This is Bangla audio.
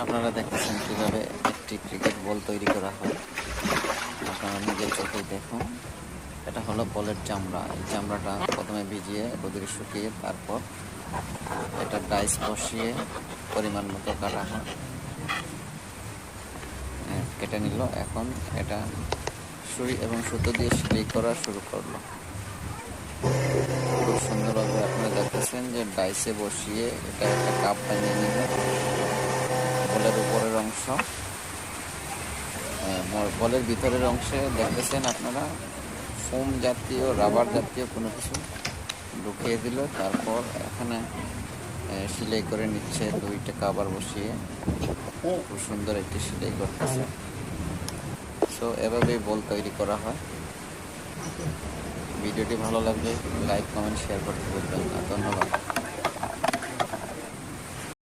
আপনারা দেখতেছেন কিভাবে একটি ক্রিকেট বল তৈরি করা হয়। আপনারা নিজের চোখেই দেখুন। এটা হলো বলের চামড়া। এই চামড়াটা প্রথমে ভিজিয়ে রোদে শুকিয়ে তারপর এটা ডাইস বসিয়ে পরিমাণ মতো কাটা হয়। কেটে নিল। এখন এটা সুই এবং সুতো দিয়ে সেলাই করা শুরু করলো। খুব সুন্দরভাবে আপনারা দেখতেছেন যে ডাইসে বসিয়ে এটা একটা কাপ বানিয়ে নিল। বলের উপরের অংশ, বলের ভিতরের অংশে দেখতেছেন আপনারা ফোম জাতীয় রাবার জাতীয় কোনো কিছু ঢুকিয়ে দিল। তারপর এখানে সেলাই করে নিচ্ছে দুইটা কাবার বসিয়ে। খুব সুন্দর একটি সেলাই করতেছে। সো এভাবেই বল তৈরি করা হয়। ভিডিওটি ভালো লাগলে লাইক কমেন্ট শেয়ার করতে ভুলবেন না। ধন্যবাদ।